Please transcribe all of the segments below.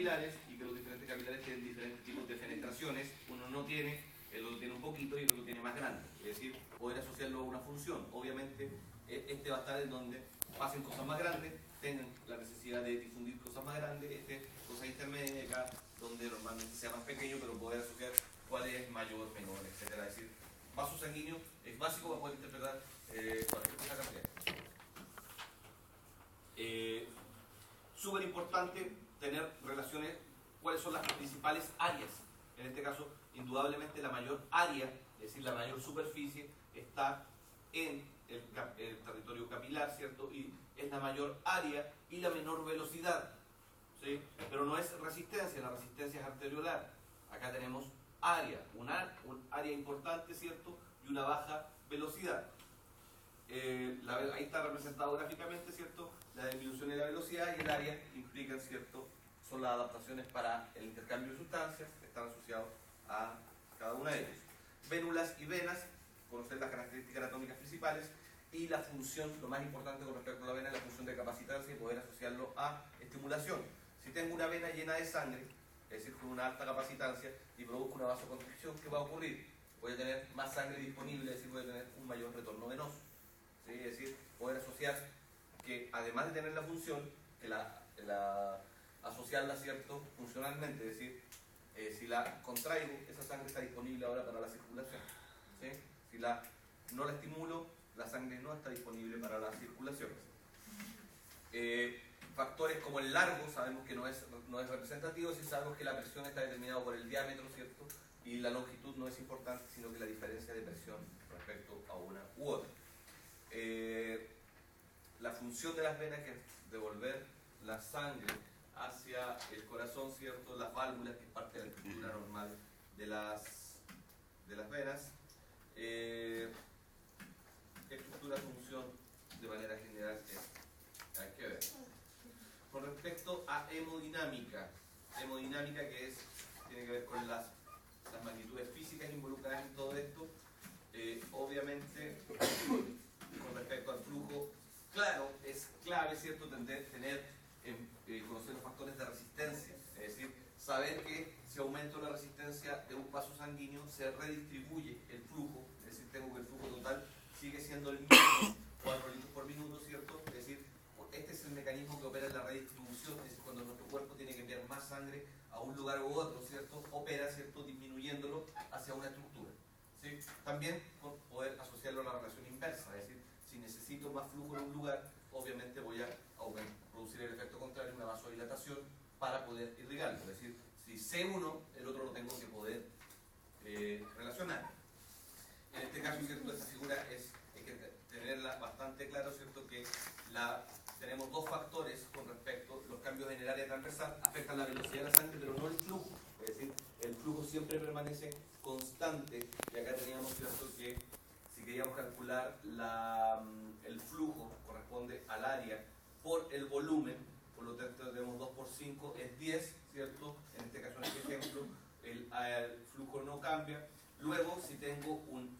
capilares y que los diferentes capilares tienen diferentes tipos de fenestraciones. Uno no tiene, el otro tiene un poquito y el otro tiene más grande. Es decir, poder asociarlo a una función. Obviamente, este va a estar en donde pasen cosas más grandes, tengan la necesidad de difundir cosas más grandes, cosas intermedias, acá donde normalmente sea más pequeño, pero poder asociar cuál es mayor, menor, etc. Es decir, vaso sanguíneo es básico para poder interpretar cualquier cosa cardíaca. Súper importante tener relaciones, cuáles son las principales áreas. En este caso, indudablemente la mayor área, es decir, la mayor superficie, está en el territorio capilar, ¿cierto? Y es la mayor área y la menor velocidad, ¿sí? Pero no es resistencia, la resistencia es arteriolar. Acá tenemos área, un área importante, ¿cierto? Y una baja velocidad. Ahí está representado gráficamente, ¿cierto? La disminución de la velocidad y el área implican, ¿cierto? Son las adaptaciones para el intercambio de sustancias que están asociados a cada una de ellas. Vénulas y venas, conocer las características anatómicas principales y la función, lo más importante con respecto a la vena es la función de capacitancia y poder asociarlo a estimulación. Si tengo una vena llena de sangre, es decir, con una alta capacitancia y produzco una vasoconstricción, ¿qué va a ocurrir? Voy a tener más sangre disponible, es decir, voy a tener un mayor retorno venoso. ¿Sí? Es decir, poder asociar que además de tener la función, que asociarla, ¿cierto?, funcionalmente, es decir, si la contraigo, esa sangre está disponible ahora para la circulación. ¿Sí? Si no la estimulo, la sangre no está disponible para la circulación. Factores como el largo, sabemos que no es representativo, si sabemos que la presión está determinada por el diámetro, ¿cierto? Y la longitud no es importante, sino que la diferencia de presión respecto a una u otra. La función de las venas, que es devolver la sangre hacia el corazón, ¿cierto? Las válvulas, que es parte de la estructura normal de las venas. Estructura, función, de manera general, hay que ver. Con respecto a hemodinámica que tiene que ver con las magnitudes físicas involucradas en todo esto, obviamente, con respecto al flujo, claro, es clave, ¿cierto?, conocer los factores de resistencia, es decir, saber que si aumento la resistencia de un vaso sanguíneo se redistribuye el flujo, es decir, tengo que el flujo total sigue siendo el mismo, 4 litros por minuto, ¿cierto? Es decir, este es el mecanismo que opera en la redistribución, es decir, cuando nuestro cuerpo tiene que enviar más sangre a un lugar u otro, ¿cierto? Opera, ¿cierto?, disminuyéndolo hacia una estructura. ¿Sí? También poder asociarlo a la relación inversa, es decir, si necesito más flujo en un lugar, obviamente voy a producir el efecto contrario, una vasodilatación, para poder irrigarlo. Es decir, si sé uno, el otro lo tengo que poder relacionar. En este caso, ¿cierto?, esta figura hay que tenerla bastante claro, ¿cierto?, que tenemos dos factores con respecto, los cambios en el área transversal afectan la velocidad de la sangre, pero no el flujo. Es decir, el flujo siempre permanece constante, y acá teníamos, ¿cierto?, que si queríamos calcular el flujo corresponde al área por el volumen, por lo tanto tenemos 2 por 5 es 10, ¿cierto? En este caso, en este ejemplo, el flujo no cambia. Luego, si tengo un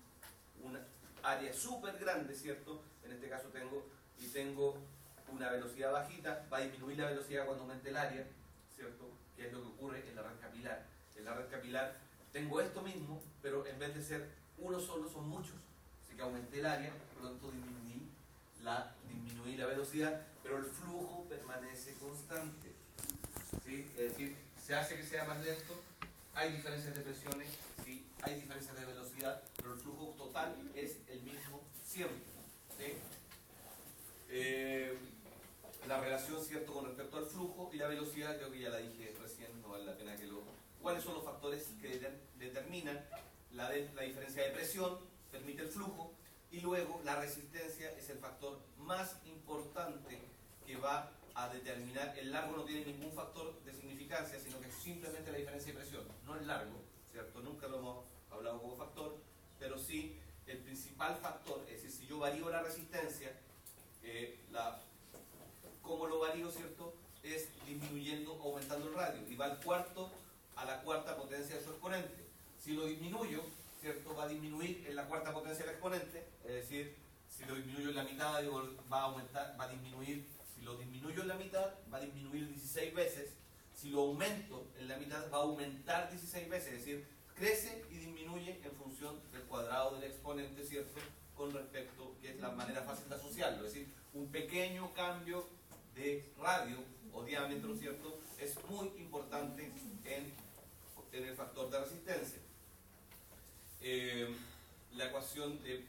área súper grande, ¿cierto? En este caso tengo una velocidad bajita, va a disminuir la velocidad cuando aumente el área, ¿cierto? Que es lo que ocurre en la red capilar. En la red capilar tengo esto mismo, pero en vez de ser uno solo, son muchos. Así que aumenté el área, por lo tanto disminuí la velocidad, pero el flujo permanece constante. ¿Sí? Es decir, se hace que sea más lento, hay diferencias de presiones, ¿sí? Hay diferencias de velocidad, pero el flujo total es el mismo siempre. ¿Sí? La relación, ¿cierto?, con respecto al flujo y la velocidad, creo que ya la dije recién, no vale la pena que lo... ¿Cuáles son los factores que determinan la diferencia de presión? Permite el flujo, y luego la resistencia es el factor más importante que va a determinar. El largo no tiene ningún factor de significancia, sino que es simplemente la diferencia de presión, no el largo, ¿cierto? Nunca lo hemos hablado como factor, pero sí el principal factor, es decir, si yo varío la resistencia, ¿cómo lo varío, cierto? Es disminuyendo o aumentando el radio, y va a la cuarta potencia de su exponente. Si lo disminuyo, ¿cierto?, va a disminuir en la cuarta potencia del exponente, es decir, si lo disminuyo en la mitad, va a disminuir, si lo disminuyo en la mitad, va a disminuir 16 veces, Si lo aumento en la mitad, va a aumentar 16 veces, es decir, crece y disminuye en función del cuadrado del exponente, ¿cierto? Con respecto, que es la manera fácil de asociarlo, es decir, un pequeño cambio de radio o diámetro, ¿cierto? Es muy importante en el factor de resistencia. La ecuación de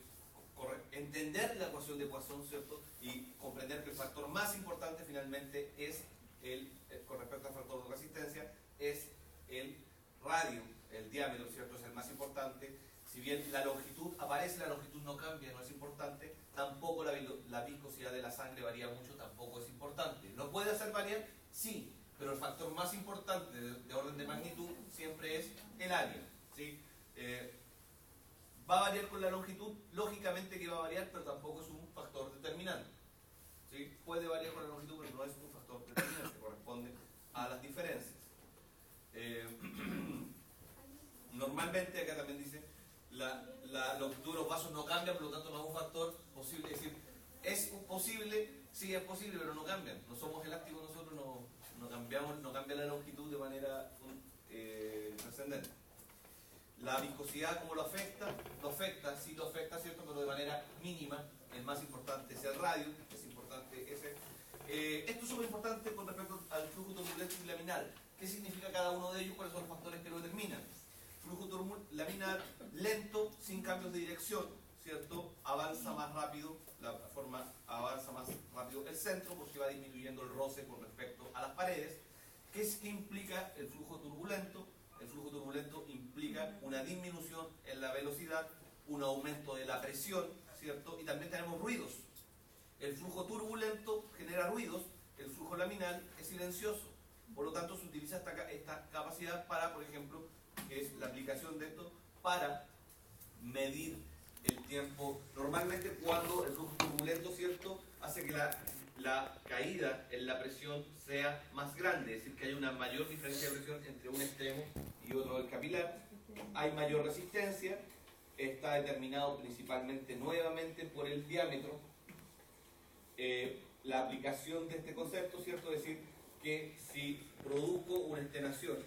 entender la ecuación de Poisson, ¿cierto? Y comprender que el factor más importante finalmente es con respecto al factor de resistencia, es el radio, el diámetro, ¿cierto? Es el más importante. Si bien la longitud aparece, la longitud no cambia, no es importante. Tampoco la viscosidad de la sangre varía mucho, tampoco es importante. ¿Lo puede hacer variar? Sí, pero el factor más importante de orden de magnitud siempre es el área, ¿sí? ¿Va a variar con la longitud? Lógicamente que va a variar, pero tampoco es un factor determinante, ¿sí? Puede variar con la longitud, pero no es un factor determinante, corresponde a las diferencias. Normalmente, acá también dice, la longitud de los vasos no cambia, por lo tanto no es un factor posible. Es decir, ¿es posible? Sí, es posible, pero no cambian. No somos elásticos nosotros, no cambiamos, no cambia la longitud de manera trascendente. La viscosidad, ¿cómo lo afecta? Sí lo afecta, ¿cierto? Pero de manera mínima. El más importante es el radio, es importante ese. Esto es súper importante con respecto al flujo turbulento y laminar. ¿Qué significa cada uno de ellos? ¿Cuáles son los factores que lo determinan? Flujo laminar lento, sin cambios de dirección, ¿cierto? Avanza más rápido, la forma avanza más rápido el centro porque va disminuyendo el roce con respecto a las paredes. ¿Qué implica el flujo turbulento? El flujo turbulento implica una disminución en la velocidad, un aumento de la presión, ¿cierto? Y también tenemos ruidos. El flujo turbulento genera ruidos, el flujo laminar es silencioso. Por lo tanto, se utiliza esta capacidad para, por ejemplo, que es la aplicación de esto, para medir el tiempo. Normalmente cuando el flujo turbulento, ¿cierto?, hace que la caída en la presión sea más grande, es decir, que hay una mayor diferencia de presión entre un extremo y otro del capilar, hay mayor resistencia, está determinado principalmente nuevamente por el diámetro. La aplicación de este concepto, ¿cierto?, es decir, que si produzco una extenuación,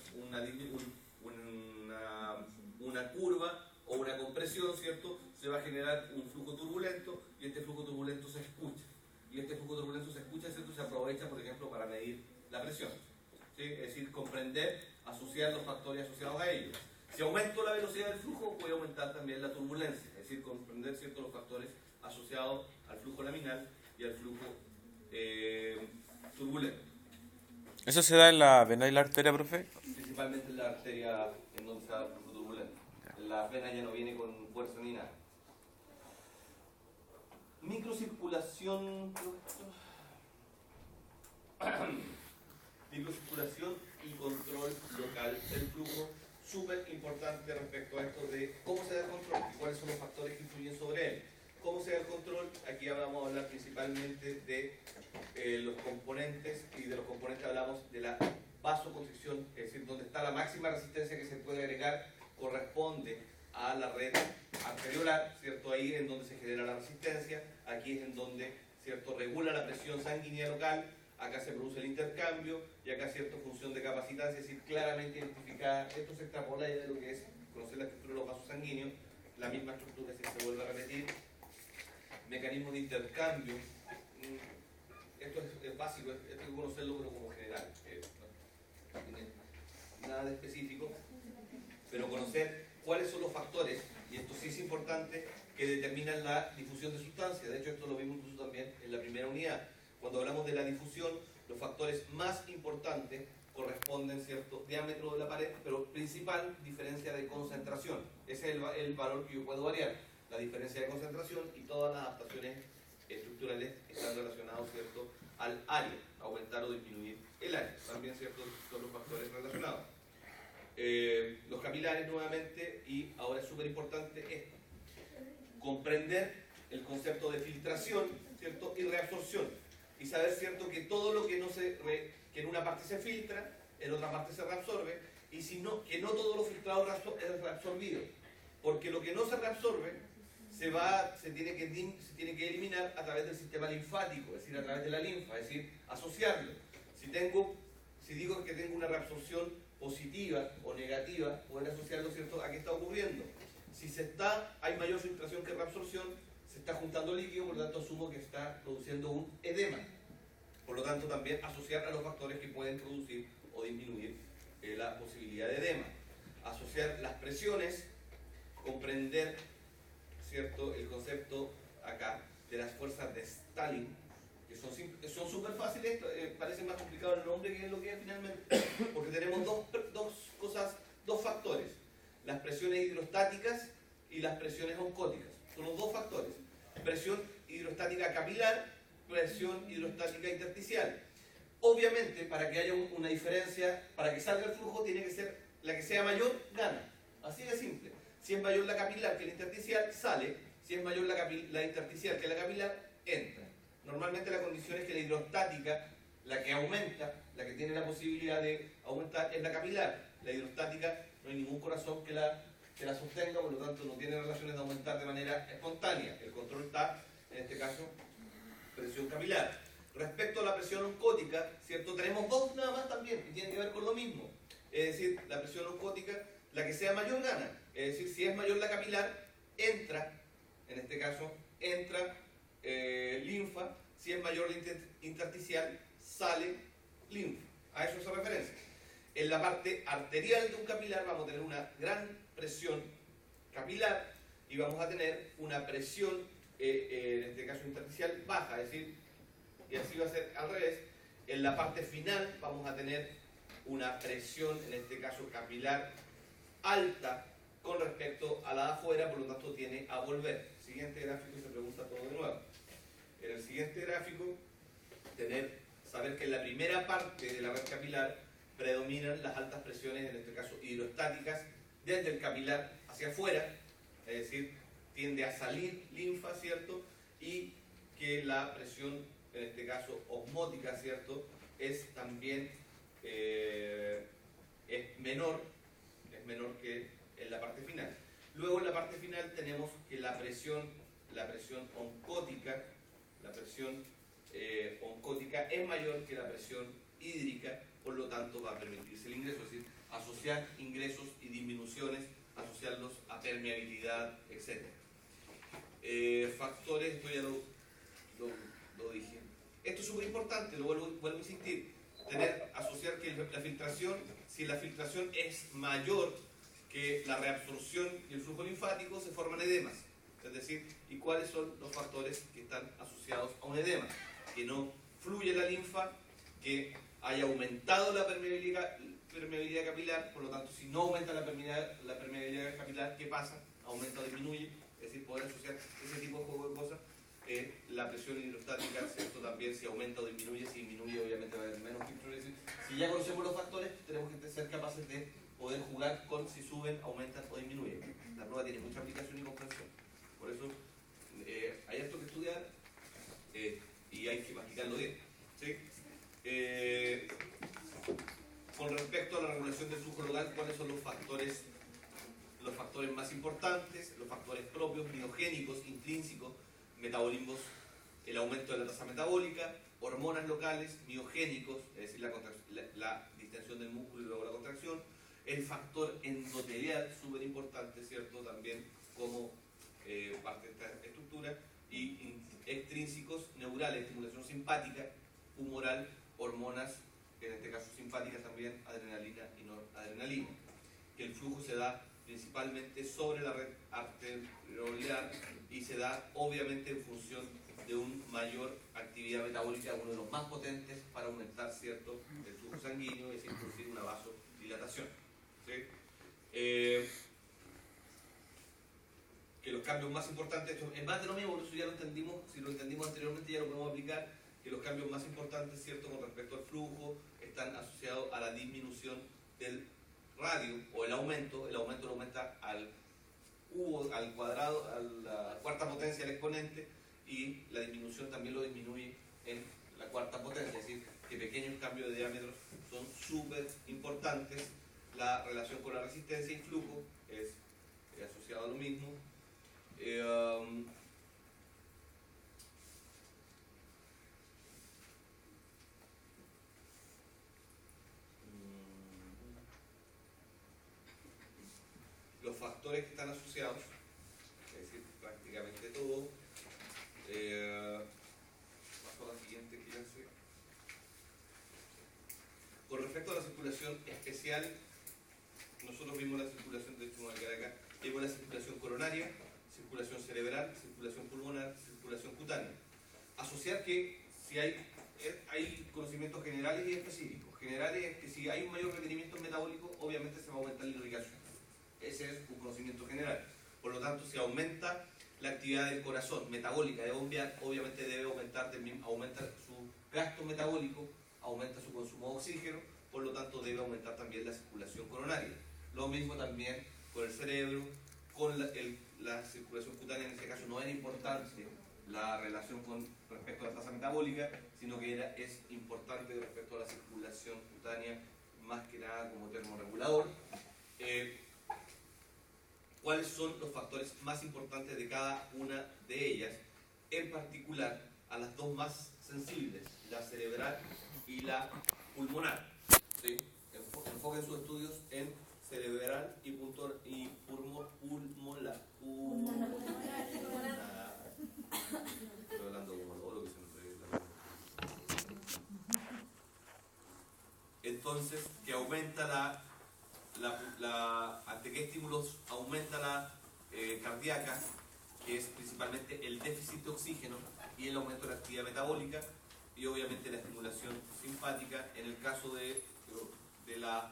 una curva o una compresión, ¿cierto?, se va a generar un flujo turbulento y este flujo turbulento se escucha. Y este flujo turbulento se escucha, ¿cierto?, se aprovecha, por ejemplo, para medir la presión, ¿sí? Es decir, comprender, asociar los factores asociados a ellos. Si aumento la velocidad del flujo, puede aumentar también la turbulencia, es decir, comprender, ¿cierto?, los factores asociados al flujo laminar y al flujo turbulento. ¿Eso se da en la vena y la arteria, profe? Principalmente en la arteria en donde se da el flujo turbulento. En la vena ya no viene con fuerza ni nada. Microcirculación. Microcirculación y control local del flujo. Súper importante respecto a esto de cómo se da el control y cuáles son los factores que influyen sobre él. ¿Cómo se da el control? Aquí vamos a hablar principalmente de los componentes, y de los componentes hablamos de la vasoconstricción, es decir, donde está la máxima resistencia que se puede agregar, corresponde a la red arteriolar, ¿cierto? Ahí es en donde se genera la resistencia, aquí es en donde, ¿cierto?, regula la presión sanguínea local, acá se produce el intercambio y acá, ¿cierto?, función de capacitancia, es decir, claramente identificada. Esto se extrapola ya de lo que es conocer la estructura de los vasos sanguíneos, la misma estructura, si se vuelve a repetir. Mecanismo de intercambio, esto es básico, esto hay que conocerlo, pero como general, no tiene nada de específico, pero conocer cuáles son los factores, y esto sí es importante, que determinan la difusión de sustancias. De hecho, esto lo vimos incluso también en la primera unidad. Cuando hablamos de la difusión, los factores más importantes corresponden, ¿cierto?, diámetro de la pared, pero principal diferencia de concentración. Ese es el valor que yo puedo variar, la diferencia de concentración, y todas las adaptaciones estructurales están relacionados, ¿cierto?, al área, aumentar o disminuir el área. También, ¿cierto?, son los factores relacionados. Los capilares nuevamente, y ahora es súper importante esto, comprender el concepto de filtración, ¿cierto?, y reabsorción, y saber, ¿cierto?, que todo lo que que en una parte se filtra, en otra parte se reabsorbe, y que no todo lo filtrado es reabsorbido, porque lo que no se reabsorbe se tiene que eliminar a través del sistema linfático, es decir, a través de la linfa, es decir, asociarlo. si digo que tengo una reabsorción positiva o negativa, poder asociarlo, ¿cierto?, a qué está ocurriendo. Si hay mayor filtración que reabsorción, se está juntando líquido, por lo tanto asumo que está produciendo un edema. Por lo tanto, también asociar a los factores que pueden producir o disminuir la posibilidad de edema. Asociar las presiones, comprender, ¿cierto?, el concepto acá de las fuerzas de Stalin, que son súper fáciles, parece más complicado el nombre que es lo que es finalmente, porque tenemos dos factores, las presiones hidrostáticas y las presiones oncóticas. Son los dos factores, presión hidrostática capilar, presión hidrostática intersticial. Obviamente, para que haya una diferencia, para que salga el flujo, tiene que ser la que sea mayor, gana. Así de simple. Si es mayor la capilar que la intersticial, sale. Si es mayor la intersticial que la capilar, entra. Normalmente la condición es que la hidrostática, la que aumenta, la que tiene la posibilidad de aumentar, es la capilar. La hidrostática, no hay ningún corazón que la sostenga, por lo tanto no tiene relaciones de aumentar de manera espontánea. El control está, en este caso, presión capilar. Respecto a la presión oncótica, ¿cierto?, tenemos dos nada más también, que tienen que ver con lo mismo. Es decir, la presión oncótica, la que sea mayor gana. Es decir, si es mayor la capilar, entra, en este caso, entra linfa. Si es mayor la intersticial, sale linfa. A eso se referencia. En la parte arterial de un capilar vamos a tener una gran presión capilar y vamos a tener una presión, en este caso intersticial, baja. Es decir, y así va a ser al revés. En la parte final vamos a tener una presión, en este caso capilar, alta con respecto a la de afuera, por lo tanto tiene a volver. Siguiente gráfico, se pregunta todo de nuevo. En el siguiente gráfico, saber que en la primera parte de la red capilar predominan las altas presiones, en este caso hidrostáticas, desde el capilar hacia afuera, es decir, tiende a salir linfa, ¿cierto? Y que la presión, en este caso osmótica, ¿cierto?, es también es menor que en la parte final. Luego en la parte final tenemos que la presión oncótica, es mayor que la presión hídrica, por lo tanto va a permitirse el ingreso, es decir, asociar ingresos y disminuciones, asociarlos a permeabilidad, etc. Factores, esto ya lo dije. Esto es súper importante, lo vuelvo a insistir, asociar que la filtración, si la filtración es mayor que la reabsorción y el flujo linfático, se forman edemas. Es decir, ¿y cuáles son los factores que están asociados a un edema? Que no fluye la linfa, que haya aumentado la permeabilidad capilar, por lo tanto, si no aumenta la permeabilidad capilar, ¿qué pasa? Aumenta o disminuye, es decir, poder asociar ese tipo de juego de cosas. La presión hidrostática, ¿cierto?, también si aumenta o disminuye, si disminuye obviamente va a haber menos filtro. Es decir, si ya conocemos los factores, tenemos que ser capaces de poder jugar con si suben, aumentan o disminuyen. La prueba tiene mucha aplicación y comprensión. Por eso hay esto que estudiar y hay que masticarlo bien. ¿Sí? Con respecto a la regulación del flujo local, ¿cuáles son los factores más importantes? Los factores propios, biogénicos, intrínsecos, metabolismos, el aumento de la tasa metabólica, hormonas locales, miogénicos, es decir, la distensión del músculo y luego la contracción, el factor endotelial, súper importante, ¿cierto?, también como parte de esta estructura, y extrínsecos neurales, estimulación simpática, humoral, hormonas, en este caso simpáticas también, adrenalina y noradrenalina. Que el flujo se da principalmente sobre la red arteriolar y se da obviamente en función de una mayor actividad metabólica, uno de los más potentes para aumentar, ¿cierto?, el flujo sanguíneo, es decir, producir una vasodilatación. ¿Sí? Que los cambios más importantes, esto es más de lo mismo, por eso ya lo entendimos, si lo entendimos anteriormente ya lo podemos aplicar, que los cambios más importantes, ¿cierto?, con respecto al flujo, están asociados a la disminución del radio, o el aumento lo aumenta al cuadrado, a la cuarta potencia del exponente, y la disminución también lo disminuye en la cuarta potencia, es decir, que pequeños cambios de diámetros son súper importantes. La relación con la resistencia y flujo es asociado a lo mismo. factores que están asociados, es decir, prácticamente todo. Paso a la siguiente, fíjense. Con respecto a la circulación especial, nosotros vimos la circulación, de hecho me voy a quedar acá, vimos la circulación coronaria, circulación cerebral, circulación pulmonar, circulación cutánea. Asociar que si hay conocimientos generales y específicos. Generales es que si hay un mayor requerimiento metabólico, obviamente se va a aumentar la irrigación. Ese es un conocimiento general. Por lo tanto, si aumenta la actividad del corazón metabólica de bombear, obviamente debe aumentar, aumenta su gasto metabólico, aumenta su consumo de oxígeno, por lo tanto debe aumentar también la circulación coronaria. Lo mismo también con el cerebro, con la circulación cutánea. En este caso no era importante la relación con respecto a la tasa metabólica, sino que es importante respecto a la circulación cutánea, más que nada como termorregulador. ¿Cuáles son los factores más importantes de cada una de ellas? En particular, a las dos más sensibles, la cerebral y la pulmonar. ¿Sí? Enfoquen sus estudios en cerebral y pulmonar. Estoy hablando como todo lo que se me entonces, que aumenta ante qué estímulos aumenta la cardíaca, que es principalmente el déficit de oxígeno y el aumento de la actividad metabólica, y obviamente la estimulación simpática en el caso de la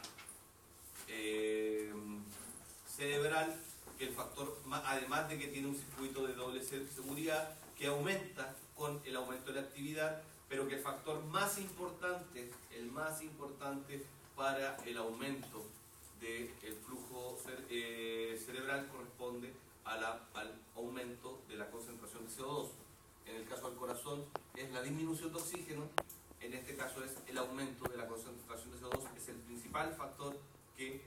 cerebral, que el factor, además de que tiene un circuito de doble seguridad que aumenta con el aumento de la actividad, pero que el factor más importante, el más importante para el aumento del flujo cerebral corresponde al aumento de la concentración de CO2. En el caso del corazón es la disminución de oxígeno, en este caso es el aumento de la concentración de CO2, es el principal factor que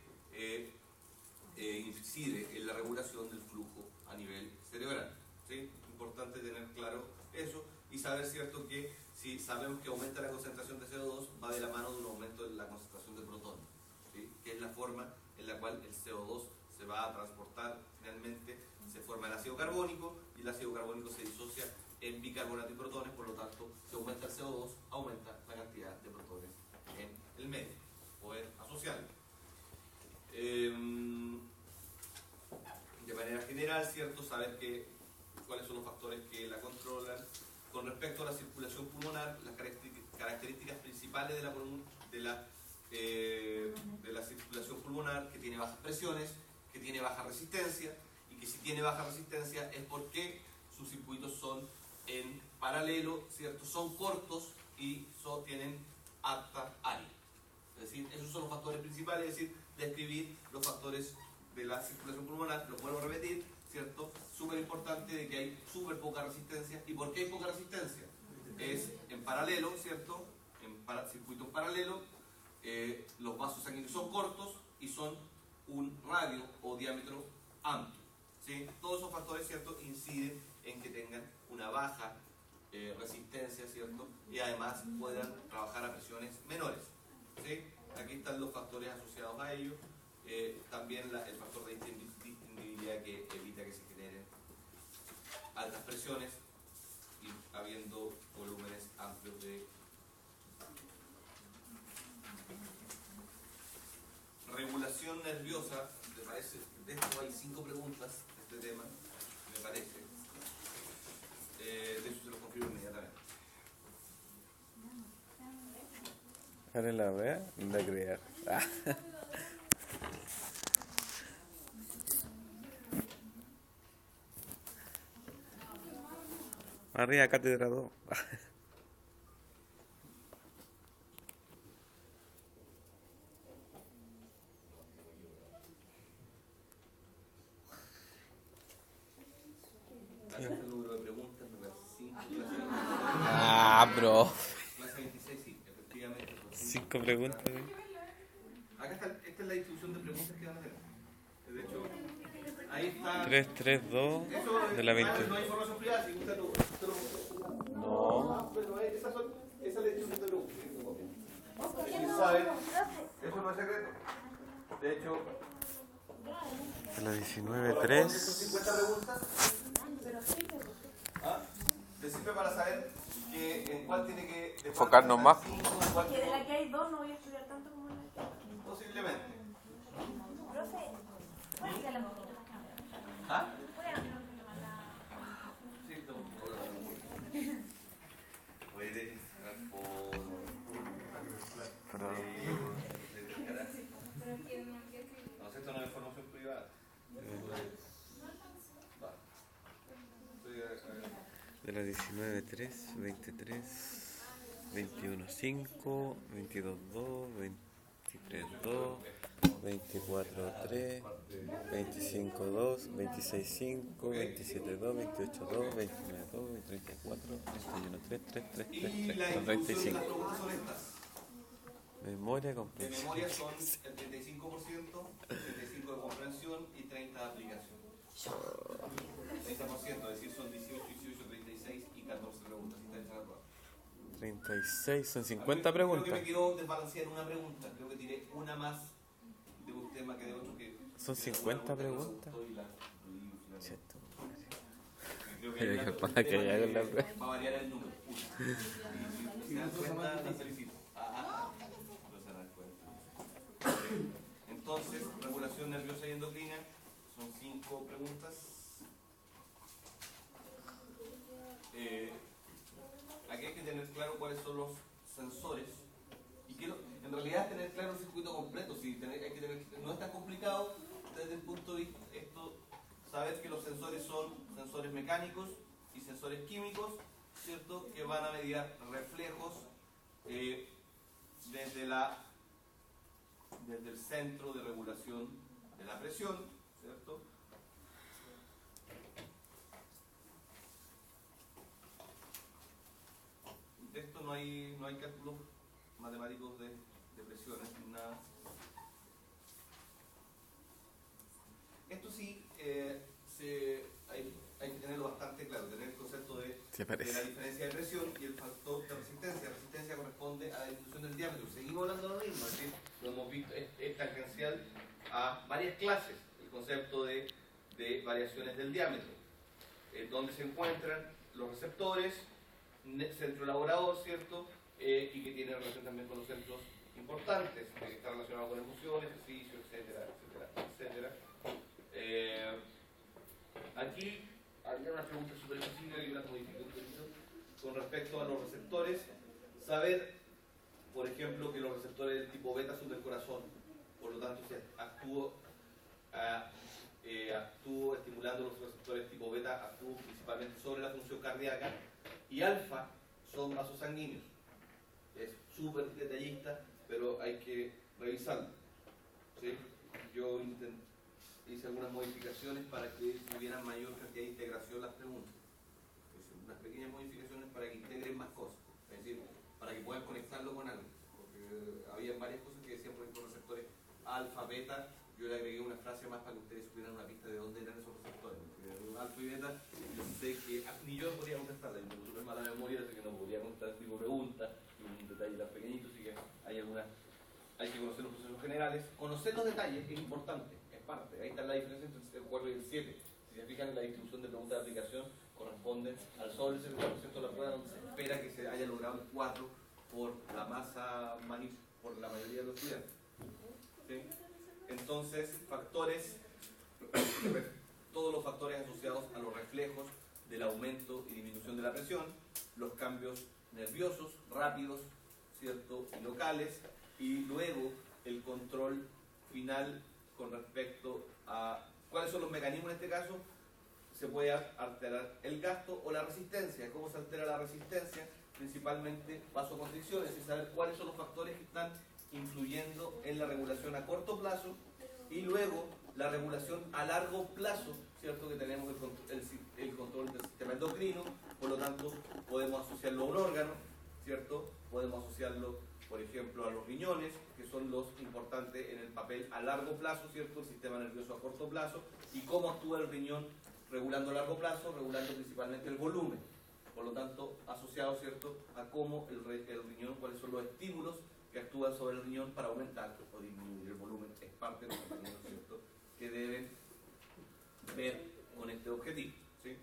incide en la regulación del flujo a nivel cerebral. ¿Sí? Importante tener claro eso y saber, cierto, que si sabemos que aumenta la concentración de CO2, va de la mano de un aumento de la concentración de protones, ¿sí? Que es la forma en la cual el CO2 se va a transportar. Finalmente se forma el ácido carbónico y el ácido carbónico se disocia en bicarbonato y protones, por lo tanto, si aumenta el CO2, aumenta la cantidad de protones en el medio, poder asociarlo. De manera general, ¿cierto? Saber cuáles son los factores que la controlan. Con respecto a la circulación pulmonar, las características principales de la circulación pulmonar, que tiene bajas presiones, que tiene baja resistencia, y que si tiene baja resistencia es porque sus circuitos son en paralelo, ¿cierto? Son cortos y tienen alta área. Es decir, esos son los factores principales, es decir, describir los factores de la circulación pulmonar. Lo vuelvo a repetir, ¿cierto? Súper importante de que hay súper poca resistencia. ¿Y por qué hay poca resistencia? Es en paralelo, ¿cierto? En circuitos paralelos, los vasos sanguíneos son cortos y son un radio o diámetro amplio, ¿sí? Todos esos factores, ¿cierto?, inciden en que tengan una baja resistencia, ¿cierto? Y además puedan trabajar a presiones menores, ¿sí? Aquí están los factores asociados a ello. También el factor de distendibilidad que evita que se generen altas presiones y habiendo volúmenes amplios de regulación nerviosa. ¿Te parece? De esto hay 5 preguntas de este tema, me parece. De hecho se lo confirmo inmediatamente. Ahora la vea, no la creer. Arriba, cátedra 2. El número de preguntas, me parece 5. Bro. Clase 26, sí, efectivamente. 5 preguntas. Acá está, esta es la distribución de preguntas que van a hacer. De hecho, ahí está. 3, 3, 2 de la 20. No hay información privada, si usted lo. No. Pero esa es la distribución de preguntas. ¿Quién sabe? Eso no es secreto. De hecho, De la 19.3. ¿Corresponde esas 50 preguntas? ¿Ah? ¿Te sirve para saber que en cuál tiene que enfocarnos más? Que de la que hay dos no voy a estudiar tanto como en la que hay. Posiblemente. Profe, ¿cuál es la moto? ¿Ah? ¿Cuál es la moto? Sí, no. Puede Pero, no sé, esto no es información privada. Va. de la 19.3, 23, 21.5, 22.2, 23.2, 24.3, 25.2, 26.5, 27.2, 28.2, 29.2, 34, 31.3, 3, 3, 3, Y 3, la introducción de 35. las preguntas son estas. Memoria De compleja. memoria son el 35%, 35% de comprensión y 30% de aplicación. 30%, es decir, son 18, 18, 36 y 14 preguntas. 36, son 50 Creo preguntas. que me quedó desbalancear una pregunta. Creo que tiré una más de un tema que de otro. Son 50 preguntas. Cierto. Para que hagan la prueba. Va a variar el número. Si se dan cuenta, la felicito. No se dan cuenta. Entonces, regulación nerviosa y endocrina. Son 5 preguntas. Aquí hay que tener claro cuáles son los sensores. Y quiero, en realidad, tener claro el circuito completo. Si hay que tener, no es tan complicado desde el punto de vista saber que los sensores son sensores mecánicos y sensores químicos, ¿cierto? Que van a medir reflejos desde el centro de regulación de la presión, ¿cierto? De esto no hay cálculos matemáticos de presiones ni nada. Esto sí hay que tenerlo bastante claro, tener el concepto de la diferencia de presión y el factor de resistencia. Resistencia corresponde a la disminución del diámetro. Seguimos hablando de lo mismo, es decir, lo hemos visto, es tangencial a varias clases, el concepto de variaciones del diámetro, donde se encuentran los receptores, centro elaborador, ¿cierto? Y que tiene relación también con los centros importantes, que está relacionado con emociones, ejercicio, etcétera, etcétera, etcétera. Aquí había una pregunta súper específica y una modificación con respecto a los receptores. Saber, por ejemplo, que los receptores del tipo beta son del corazón, por lo tanto actúo estimulando los receptores tipo beta, actúo principalmente sobre la función cardíaca, y alfa son vasos sanguíneos. Es súper detallista, pero hay que revisarlo. ¿Sí? Yo hice algunas modificaciones para que tuvieran mayor cantidad de integración las preguntas. Unas pequeñas modificaciones para que integren más cosas, es decir, para que puedan conectarlo con algo. Porque había varias cosas que decían, por ejemplo, receptores alfa, beta. Yo le agregué una frase más para que ustedes supieran una pista de dónde eran esos receptores. Porque alfa y beta, yo sé que ni yo podría contestarla, yo tengo súper mala memoria, así que no podría contestar este tipo de preguntas, y un detalle tan pequeñito, así que hay que conocer los procesos generales. Conocer los detalles es importante, es parte. Ahí está la diferencia entre el 4 y el 7. Si se fijan en la distribución de preguntas de aplicación, corresponde al sobre el 70% de la prueba, donde se espera que se haya logrado el 4 por la masa, por la mayoría de los estudiantes. ¿Sí? Entonces, factores, todos los factores asociados a los reflejos del aumento y disminución de la presión, los cambios nerviosos, rápidos, ¿cierto? Y locales, y luego el control final con respecto a cuáles son los mecanismos en este caso. Se puede alterar el gasto o la resistencia. ¿Cómo se altera la resistencia? Principalmente vasoconstricción, es decir, saber cuáles son los factores que están influyendo en la regulación a corto plazo, y luego la regulación a largo plazo, ¿cierto? Que tenemos el control del sistema endocrino, por lo tanto podemos asociarlo a un órgano, ¿cierto? Podemos asociarlo, por ejemplo, a los riñones, que son los importantes en el papel a largo plazo, ¿cierto? El sistema nervioso a corto plazo, y cómo actúa el riñón regulando a largo plazo, regulando principalmente el volumen. Por lo tanto, asociado, ¿cierto?, a cómo el riñón, cuáles son los estímulos que actúan sobre el riñón para aumentar o disminuir el volumen. Es parte de los mecanismos, ¿cierto?, que deben ver con este objetivo, ¿sí?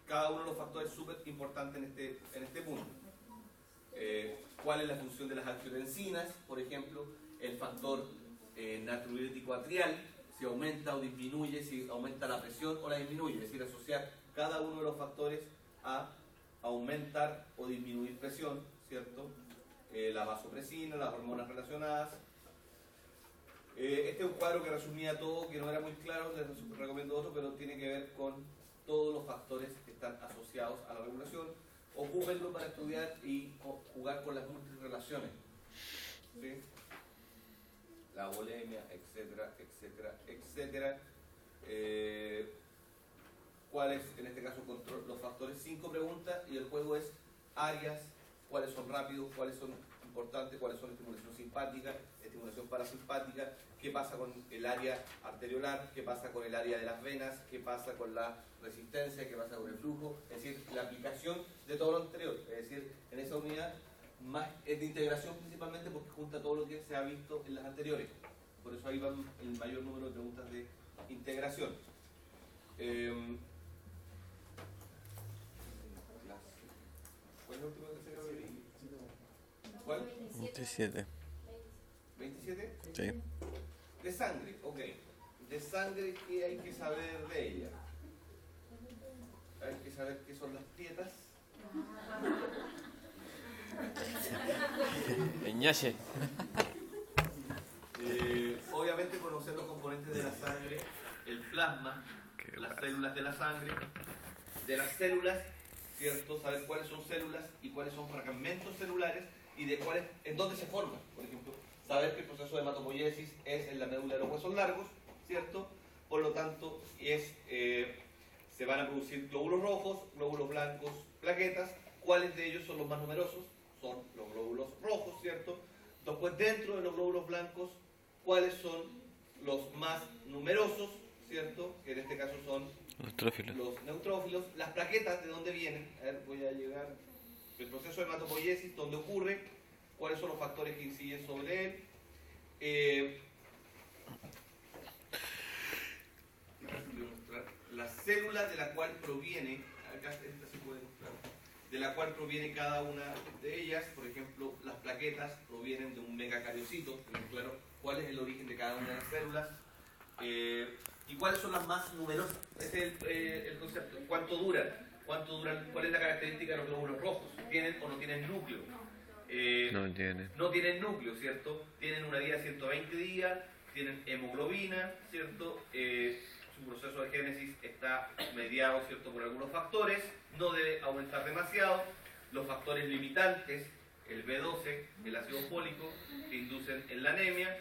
Cada uno de los factores es súper importante en este punto. ¿Cuál es la función de las angiotensinas? Por ejemplo, el factor natriurético atrial, si aumenta o disminuye, si aumenta la presión o la disminuye, es decir, asociar cada uno de los factores a aumentar o disminuir presión, ¿cierto? La vasopresina, las hormonas relacionadas. Este es un cuadro que resumía todo, que no era muy claro, les recomiendo otro, pero tiene que ver con todos los factores que están asociados a la regulación. Ocúpenlo para estudiar y jugar con las múltiples relaciones, ¿sí? La bulimia, etcétera, etcétera, etcétera. ¿Cuáles, en este caso, los factores? 5 preguntas y el juego es áreas, cuáles son rápidos, cuáles son importantes, cuáles son estimulación simpática, estimulación parasimpática, qué pasa con el área arteriolar, qué pasa con el área de las venas, qué pasa con la resistencia, qué pasa con el flujo, es decir, la aplicación de todo lo anterior, es decir, en esa unidad más es de integración principalmente porque junta todo lo que se ha visto en las anteriores, por eso ahí van el mayor número de preguntas de integración. ¿Cuál es la última que se acaba de ver? ¿Cuál? 27. ¿27? Sí. De sangre, ok. De sangre, ¿qué hay que saber de ella? Hay que saber qué son las dietas. Ñache. Obviamente conocer los componentes de la sangre, el plasma, las células de la sangre, de las células, ¿cierto? Saber cuáles son células y cuáles son fragmentos celulares y de cuáles, en dónde se forman. Por ejemplo, saber que el proceso de hematopoiesis es en la médula de los huesos largos, ¿cierto? Por lo tanto, se van a producir glóbulos rojos, glóbulos blancos, plaquetas. ¿Cuáles de ellos son los más numerosos? Son los glóbulos rojos, ¿cierto? Después, dentro de los glóbulos blancos, ¿cuáles son los más numerosos, ¿cierto? Que en este caso son los neutrófilos. Las plaquetas, ¿de dónde vienen? A ver, voy a llegar. El proceso de hematopoiesis, ¿dónde ocurre? ¿Cuáles son los factores que inciden sobre él? La célula de la cual proviene, acá esta se puede mostrar, de la cual proviene cada una de ellas. Por ejemplo, las plaquetas provienen de un megacariocito, tenemos claro cuál es el origen de cada una de las células. ¿Y cuáles son las más numerosas? Ese es el concepto. ¿Cuánto duran? ¿Cuál es la característica de los glóbulos rojos? ¿Tienen o no tienen núcleo? No tienen. No tienen núcleo, ¿cierto? Tienen una vida de 120 días, tienen hemoglobina, ¿cierto? Su proceso de génesis está mediado, ¿cierto?, por algunos factores, no debe aumentar demasiado. Los factores limitantes, el B12, el ácido fólico, que inducen en la anemia.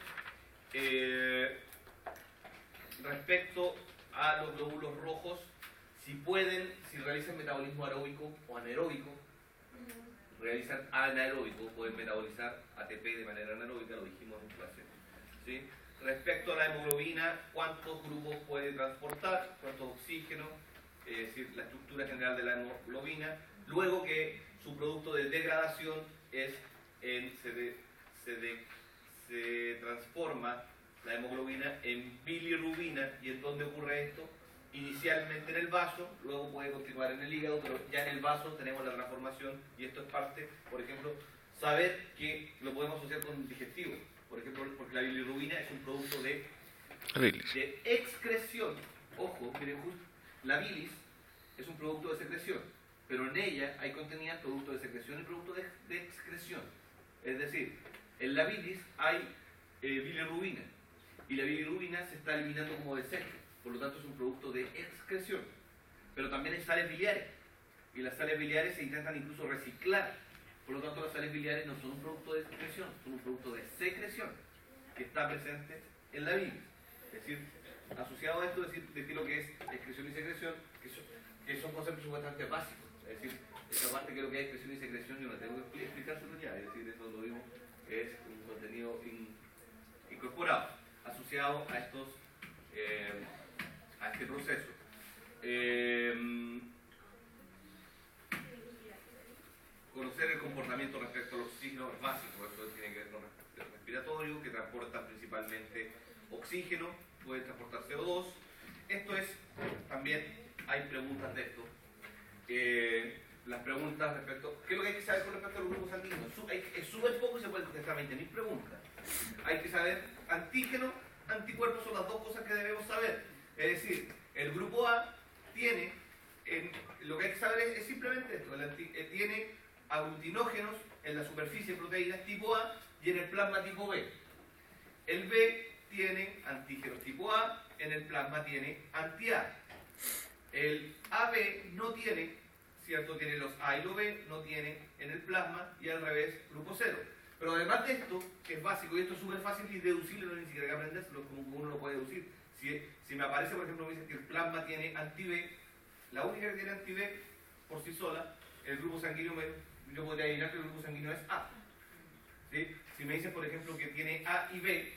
Respecto a los glóbulos rojos, si realizan metabolismo aeróbico o anaeróbico, realizan anaeróbico, pueden metabolizar ATP de manera anaeróbica, lo dijimos en clase, ¿sí? Respecto a la hemoglobina, ¿cuántos grupos puede transportar? ¿Cuántos oxígenos? Es decir, la estructura general de la hemoglobina. Luego que su producto de degradación se transforma la hemoglobina en bilirrubina. ¿Y en dónde ocurre esto? Inicialmente en el vaso, luego puede continuar en el hígado, pero ya en el vaso tenemos la transformación y esto es parte, por ejemplo, saber que lo podemos asociar con un digestivo. Por ejemplo, porque la bilirrubina es un producto de excreción. Ojo, miren, la bilis es un producto de secreción, pero en ella hay contenidas producto de secreción y producto de excreción. Es decir, en la bilis hay bilirrubina y la bilirrubina se está eliminando como desecho, por lo tanto es un producto de excreción. Pero también hay sales biliares y las sales biliares se intentan incluso reciclar. Por lo tanto, las sales biliares no son un producto de excreción, son un producto de secreción que está presente en la bilis. Es decir, asociado a esto, decir lo que es excreción y secreción, que son conceptos supuestamente básicos. Es decir, esta parte que lo que es excreción y secreción yo no tengo que explicárselo ya, es decir, eso lo digo, es un contenido incorporado, asociado a este proceso. Conocer el comportamiento respecto al oxígeno es básico, eso tiene que ver con el respiratorio, que transporta principalmente oxígeno, puede transportar CO2. Esto es, también hay preguntas de esto. Las preguntas respecto, ¿qué es lo que hay que saber con respecto a los grupos sanguíneos? Es súper poco y se pueden contestar 20.000 preguntas. Hay que saber antígenos, anticuerpos, son las dos cosas que debemos saber. Es decir, el grupo A tiene, lo que hay que saber es simplemente esto, tiene aglutinógenos en la superficie de proteínas tipo A y en el plasma tipo B. El B tiene antígenos tipo A, en el plasma tiene anti-A. El AB no tiene, ¿cierto? Tiene los A y los B, no tiene en el plasma y al revés, grupo 0. Pero además de esto, que es básico y esto es súper fácil y deducible, no hay ni siquiera que aprenderlo, como uno lo puede deducir. Si me aparece, por ejemplo, me dice que el plasma tiene anti-B, la única que tiene anti-B por sí sola, el grupo sanguíneo, yo podría adivinar que el grupo sanguíneo es A. ¿Sí? Si me dicen, por ejemplo, que tiene A y B,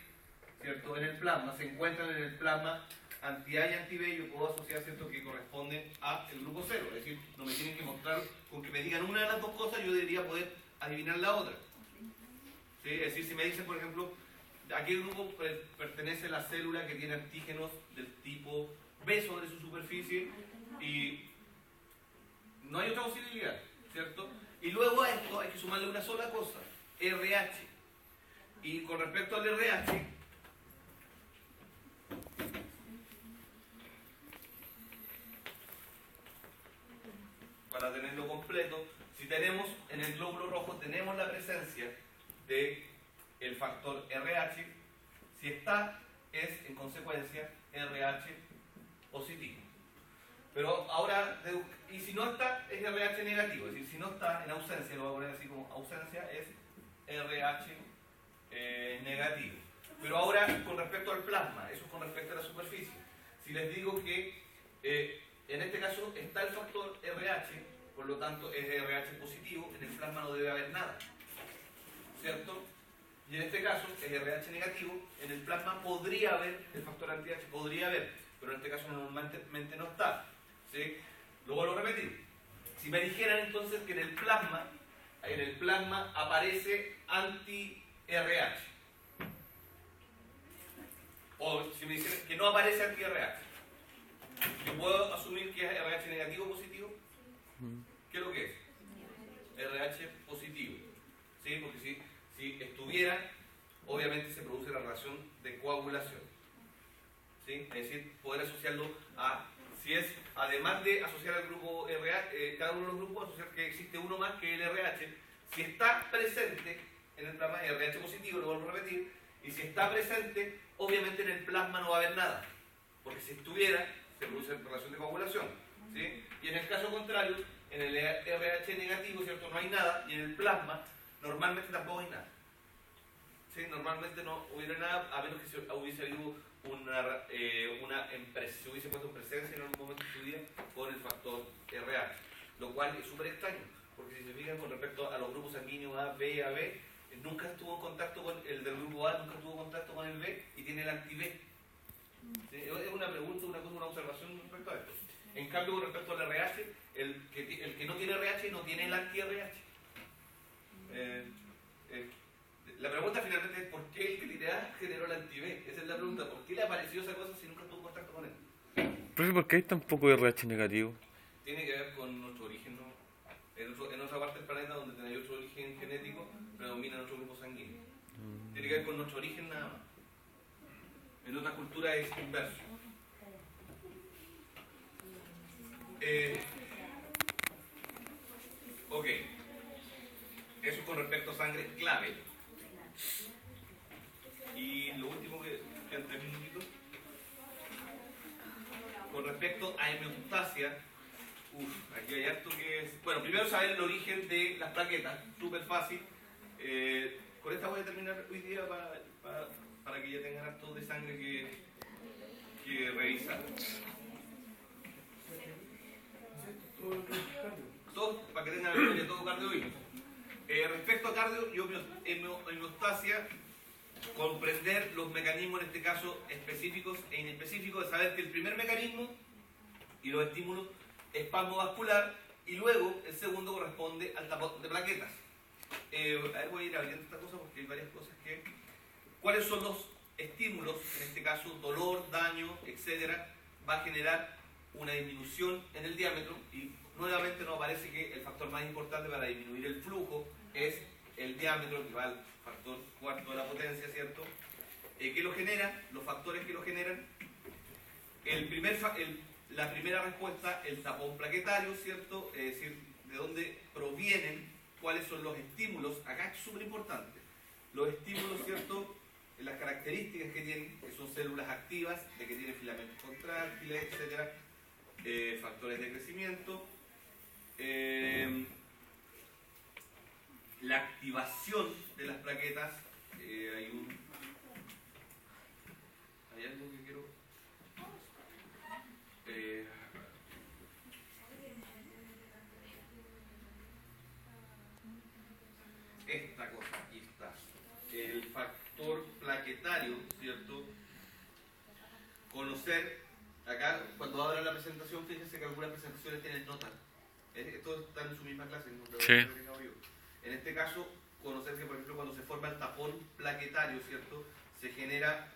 ¿cierto? En el plasma, se encuentran en el plasma anti-A y anti-B, yo puedo asociar, ¿cierto?, que corresponden a el grupo 0. Es decir, no me tienen que mostrar, con que me digan una de las dos cosas, yo debería poder adivinar la otra. ¿Sí? Es decir, si me dicen, por ejemplo, ¿a qué grupo pertenece la célula que tiene antígenos del tipo B sobre su superficie? Y no hay otra posibilidad, ¿cierto? Y luego a esto hay que sumarle una sola cosa, RH. Y con respecto al RH, para tenerlo completo, si tenemos en el glóbulo rojo, tenemos la presencia del factor RH, si está, es en consecuencia RH positivo. Pero ahora, y si no está, es RH negativo, es decir, si no está en ausencia, lo voy a poner así como ausencia, es RH negativo. Pero ahora, con respecto al plasma, eso es con respecto a la superficie. Si les digo que en este caso está el factor RH, por lo tanto es RH positivo, en el plasma no debe haber nada, ¿cierto? Y en este caso es RH negativo, en el plasma podría haber el factor anti-H, podría haber, pero en este caso normalmente no está, ¿sí? Lo vuelvo a repetir. Si me dijeran entonces que en el plasma aparece anti-RH, o si me dicen que no aparece anti-RH, ¿yo puedo asumir que es RH negativo o positivo? ¿Qué es lo que es? RH positivo. ¿Sí? Porque si estuviera, obviamente se produce la relación de coagulación. ¿Sí? Es decir, poder asociarlo a, si es, además de asociar al grupo RH, cada uno de los grupos, asociar que existe uno más que el RH, si está presente en el plasma, RH positivo, lo vuelvo a repetir, y si está presente, obviamente en el plasma no va a haber nada, porque si estuviera, se produce relación de coagulación, ¿sí? Y en el caso contrario, en el RH negativo, ¿cierto?, no hay nada, y en el plasma normalmente tampoco hay nada. ¿Sí? Normalmente no hubiera nada, a menos que se hubiese habido se hubiese puesto en presencia en algún momento de su vida con el factor RH, lo cual es súper extraño, porque si se fijan con respecto a los grupos sanguíneos A, B y AB, nunca estuvo en contacto con el del grupo A, nunca tuvo contacto con el B y tiene el anti-B. ¿Sí? Es una pregunta, una observación respecto a esto. En cambio, con respecto al RH, el que no tiene RH no tiene el anti-RH. La pregunta finalmente es ¿por qué el que tiene A generó el anti-B? Esa es la pregunta. ¿Por qué le apareció esa cosa si nunca tuvo contacto con él? Profe, ¿por qué hay tan poco RH negativo? Tiene que ver con nuestro origen, ¿no? En otra parte del planeta donde tenéis otro origen genético, predomina nuestro grupo sanguíneo. Tiene que ver con nuestro origen nada más. En otras culturas es inverso. Ok. Eso con respecto a sangre clave. Y lo último que quedan 3 minutitos. Con respecto a hemeostasia, aquí hay harto que es... Bueno, primero saber el origen de las plaquetas, súper fácil. Con esta voy a terminar hoy día para que ya tengan harto de sangre que revisar. Todo, para que tengan memoria, todo cardio. Respecto a cardio y hemeostasia, comprender los mecanismos, en este caso, específicos e inespecíficos, de saber que el primer mecanismo y los estímulos es espasmo vascular y luego el segundo corresponde al tapón de plaquetas. A ver, voy a ir abriendo esta cosa porque hay varias cosas que... ¿Cuáles son los estímulos, en este caso dolor, daño, etcétera, va a generar una disminución en el diámetro y nuevamente nos parece que el factor más importante para disminuir el flujo es el diámetro, que va al factor cuarto de la potencia, ¿cierto? ¿Qué lo genera? Los factores que lo generan. La primera respuesta, el tapón plaquetario, ¿cierto? Es decir, de dónde provienen, cuáles son los estímulos. Acá es súper importante. Los estímulos, ¿cierto? Las características que tienen, que son células activas, de que tienen filamentos contráctiles, etcétera, factores de crecimiento, la activación de las plaquetas, hay algo que quiero esta cosa, aquí está, el factor plaquetario, ¿cierto? Conocer, acá cuando abran la presentación, fíjense que algunas presentaciones tienen notas. Esto está en su misma clase, ¿no? Sí. En este caso, conocer que, por ejemplo, cuando se forma el tapón plaquetario, ¿cierto? Se genera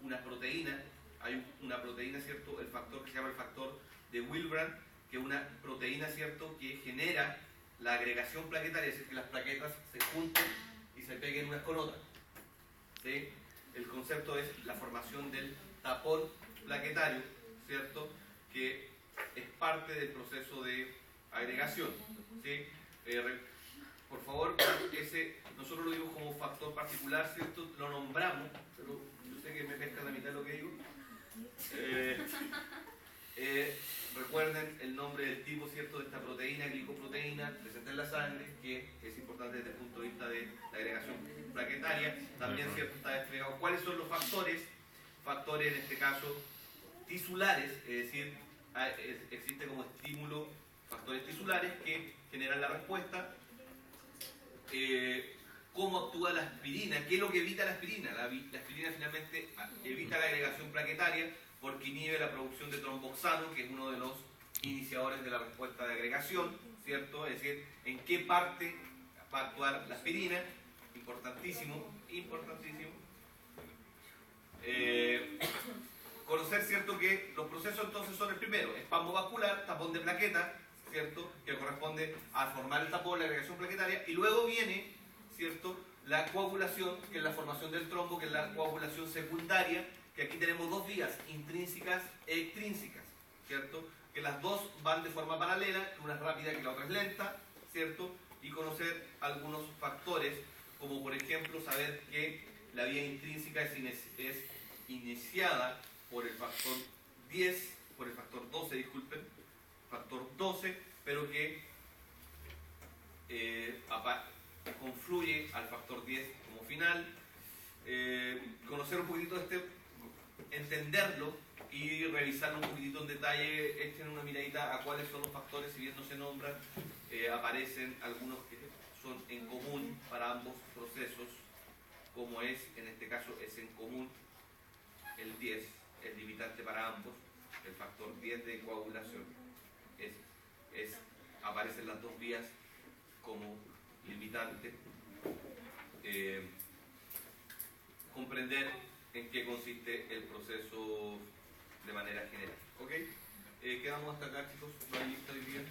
una proteína, hay una proteína, ¿cierto? El factor que se llama el factor de Willebrand, que es una proteína, ¿cierto? Que genera la agregación plaquetaria, es decir, que las plaquetas se junten y se peguen unas con otras. ¿Sí? El concepto es la formación del tapón plaquetario, ¿cierto? Que es parte del proceso de agregación. ¿Sí? Por favor, nosotros lo digo como factor particular, ¿cierto? Lo nombramos, pero yo sé que me pesca la mitad de lo que digo. Recuerden el nombre del tipo, ¿cierto? De esta proteína, glicoproteína, presente en la sangre, que es importante desde el punto de vista de la agregación plaquetaria. También, ¿cierto? Está desplegado cuáles son los factores, en este caso tisulares, es decir, existe como estímulo factores tisulares que generan la respuesta. ¿Cómo actúa la aspirina? ¿Qué es lo que evita la aspirina? La aspirina finalmente evita la agregación plaquetaria porque inhibe la producción de tromboxano, que es uno de los iniciadores de la respuesta de agregación, ¿cierto? Es decir, ¿en qué parte va a actuar la aspirina? Importantísimo, importantísimo. Conocer, ¿cierto?, que los procesos entonces son el primero, espasmo vascular, tapón de plaqueta, ¿cierto?, que corresponde a formar el tapón, la agregación plaquetaria, y luego viene, ¿cierto?, la coagulación, que es la formación del trombo, que es la coagulación secundaria, que aquí tenemos dos vías, intrínsecas e extrínsecas, ¿cierto?, que las dos van de forma paralela, una es rápida que la otra es lenta, ¿cierto?, y conocer algunos factores, como por ejemplo saber que la vía intrínseca es iniciada por el factor 10, por el factor 12, disculpen, factor 12, pero que confluye al factor 10 como final. Conocer un poquitito entenderlo y revisarlo un poquitito en detalle, echen una miradita a cuáles son los factores, si bien no se nombran, aparecen algunos que son en común para ambos procesos, como es, en este caso es en común el 10, el limitante para ambos, el factor 10 de coagulación, aparecen las dos vías como limitante. Comprender en qué consiste el proceso de manera general. ¿Ok? Quedamos hasta acá, chicos. ¿No hay lista hoy día?